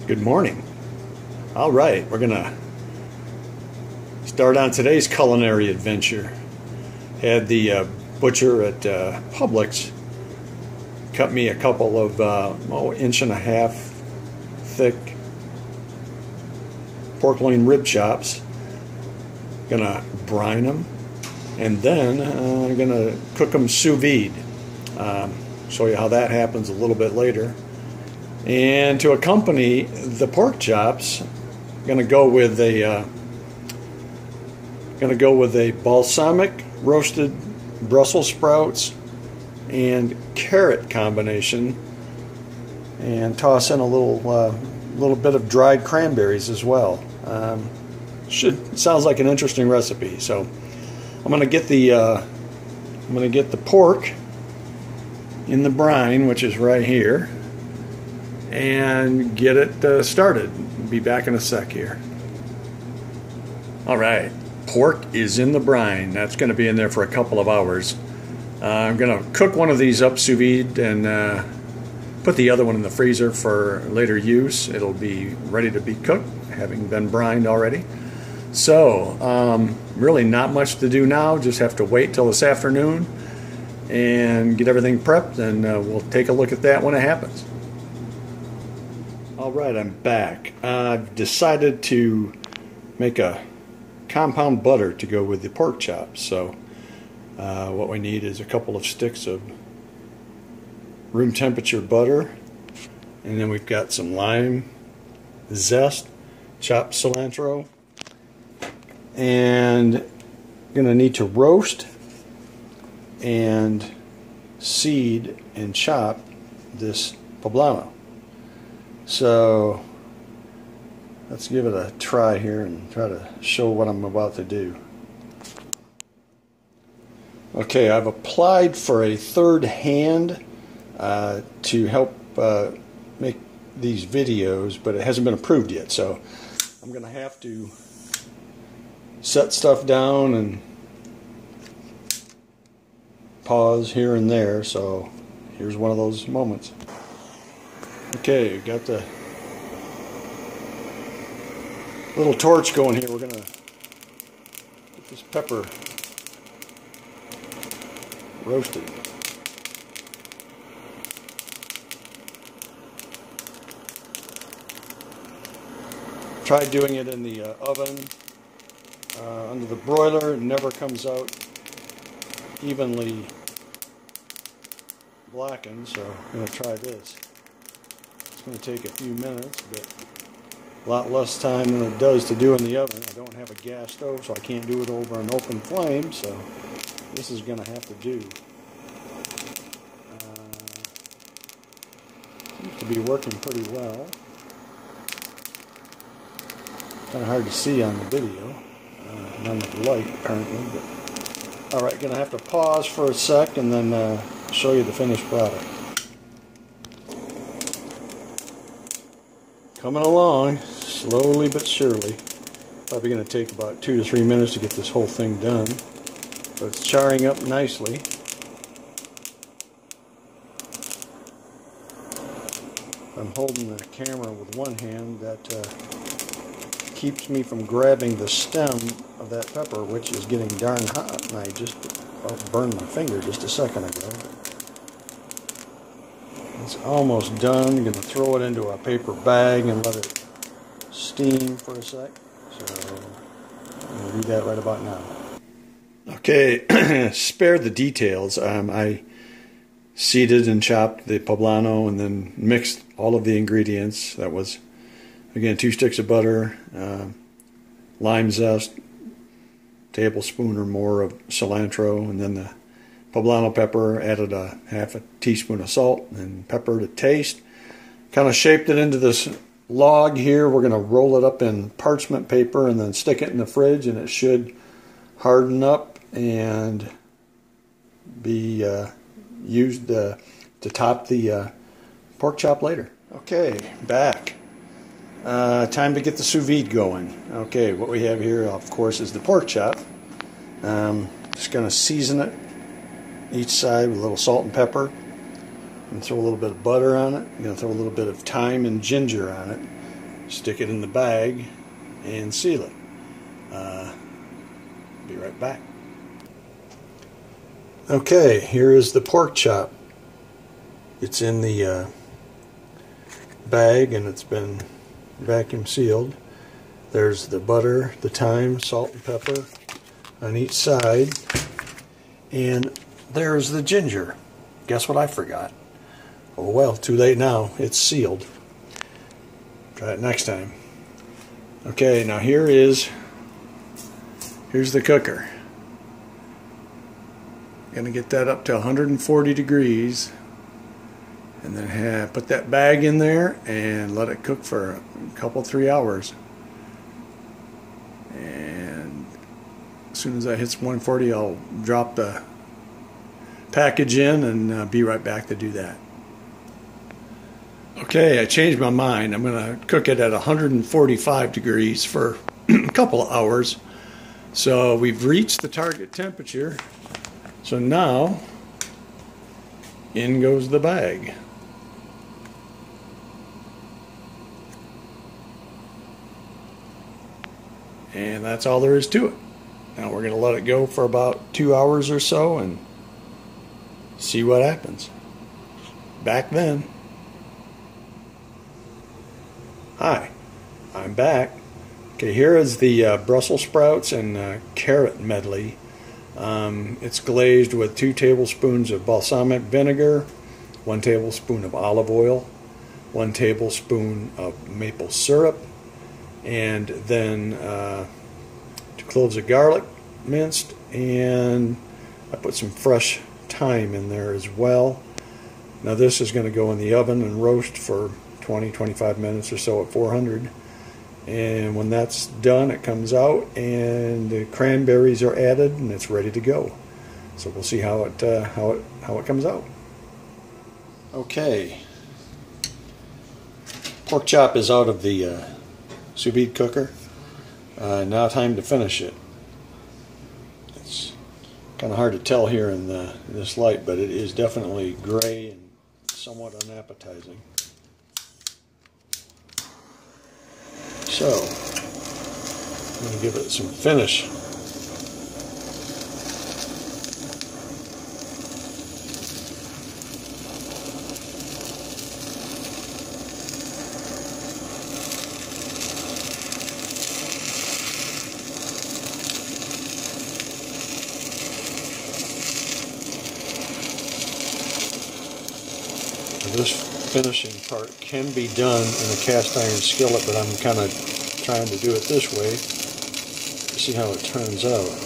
Good morning. All right, we're gonna start on today's culinary adventure. Had the butcher at Publix cut me a couple of 1.5 inch thick pork loin rib chops. Gonna brine them, and then I'm gonna cook them sous vide. Show you how that happens a little bit later. And to accompany the pork chops, I'm gonna go with a balsamic roasted Brussels sprouts and carrot combination, and toss in a little bit of dried cranberries as well. Sounds like an interesting recipe. So I'm gonna get the pork in the brine, which is right here, and get it started. Be back in a sec here. Alright, pork is in the brine. That's going to be in there for a couple of hours. I'm going to cook one of these up sous vide and put the other one in the freezer for later use. It'll be ready to be cooked, having been brined already. So, really not much to do now. Just have to wait till this afternoon and get everything prepped, and we'll take a look at that when it happens. Alright, I'm back. I've decided to make a compound butter to go with the pork chops. So what we need is a couple of sticks of room temperature butter, and then we've got some lime zest, chopped cilantro, and gonna need to roast and seed and chop this poblano. So let's give it a try here and try to show what I'm about to do. Okay, I've applied for a third hand to help make these videos, but it hasn't been approved yet, so I'm going to have to set stuff down and pause here and there. So here's one of those moments. Okay, got the little torch going here. We're gonna get this pepper roasted. Tried doing it in the oven under the broiler. It never comes out evenly blackened, so I'm going to try this. It's going to take a few minutes, but a lot less time than it does to do in the oven. I don't have a gas stove, so I can't do it over an open flame, so this is going to have to do. Seems to be working pretty well. Kind of hard to see on the video. None of the light, apparently. But alright, going to have to pause for a sec and then show you the finished product. Coming along, slowly but surely. Probably going to take about 2 to 3 minutes to get this whole thing done. But it's charring up nicely. I'm holding the camera with one hand. That keeps me from grabbing the stem of that pepper, which is getting darn hot, and I just about burned my finger just a second ago. It's almost done. I'm going to throw it into a paper bag and let it steam for a sec. So I'm going to do that right about now. Okay, spare the details. I seeded and chopped the poblano and then mixed all of the ingredients. That was, again, 2 sticks of butter, lime zest, tablespoon or more of cilantro, and then the poblano pepper. Added a half a teaspoon of salt and pepper to taste. Kind of shaped it into this log here. We're going to roll it up in parchment paper and then stick it in the fridge, and it should harden up and be used to top the pork chop later. Okay, back. Time to get the sous vide going. Okay, what we have here, of course, is the pork chop. Just going to season it each side with a little salt and pepper, and throw a little bit of butter on it. I'm going to throw a little bit of thyme and ginger on it. stick it in the bag, and seal it. Be right back. Okay, here is the pork chop. It's in the bag and it's been vacuum sealed. There's the butter, the thyme, salt and pepper on each side, and there's the ginger. Guess what I forgot? Oh well, too late now. It's sealed. Try it next time. Okay, now here's the cooker. Gonna get that up to 140 degrees, and then put that bag in there and let it cook for a couple, 3 hours. And as soon as that hits 140, I'll drop the package in and be right back to do that. Okay, I changed my mind. I'm going to cook it at 145 degrees for a couple of hours. So we've reached the target temperature. So now, in goes the bag. And that's all there is to it. Now we're going to let it go for about 2 hours or so and see what happens. Back then. Hi, I'm back. Okay, here is the Brussels sprouts and carrot medley. It's glazed with 2 tablespoons of balsamic vinegar, 1 tablespoon of olive oil, 1 tablespoon of maple syrup, and then 2 cloves of garlic minced, and I put some fresh thyme in there as well. Now this is going to go in the oven and roast for 20-25 minutes or so at 400. And when that's done, it comes out and the cranberries are added and it's ready to go. So we'll see how it comes out. Okay, pork chop is out of the sous vide cooker. Now time to finish it. It's kind of hard to tell here in this light, but it is definitely gray and somewhat unappetizing. So, I'm going to give it some finish. This finishing part can be done in a cast iron skillet, but I'm kind of trying to do it this way to see how it turns out.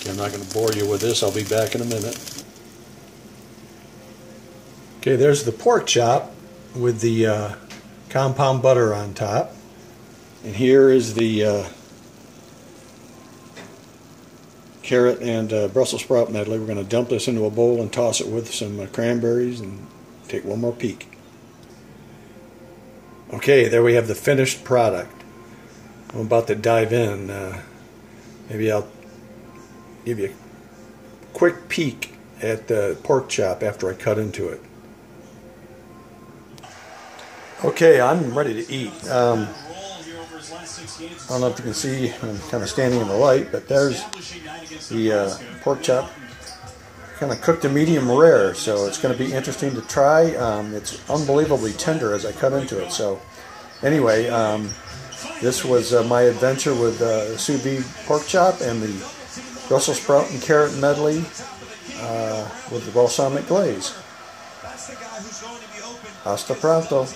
I'm not going to bore you with this. I'll be back in a minute. Okay, there's the pork chop with the compound butter on top. And here is the carrot and Brussels sprout medley. We're going to dump this into a bowl and toss it with some cranberries and take one more peek. Okay, there we have the finished product. I'm about to dive in. Maybe I'll give you a quick peek at the pork chop after I cut into it. Okay, I'm ready to eat. I don't know if you can see, I'm kind of standing in the light, but there's the pork chop. Kind of cooked to medium rare, so it's going to be interesting to try. It's unbelievably tender as I cut into it. So anyway, this was my adventure with sous vide pork chop and the Brussels sprout and carrot medley with the balsamic glaze. Hasta pronto.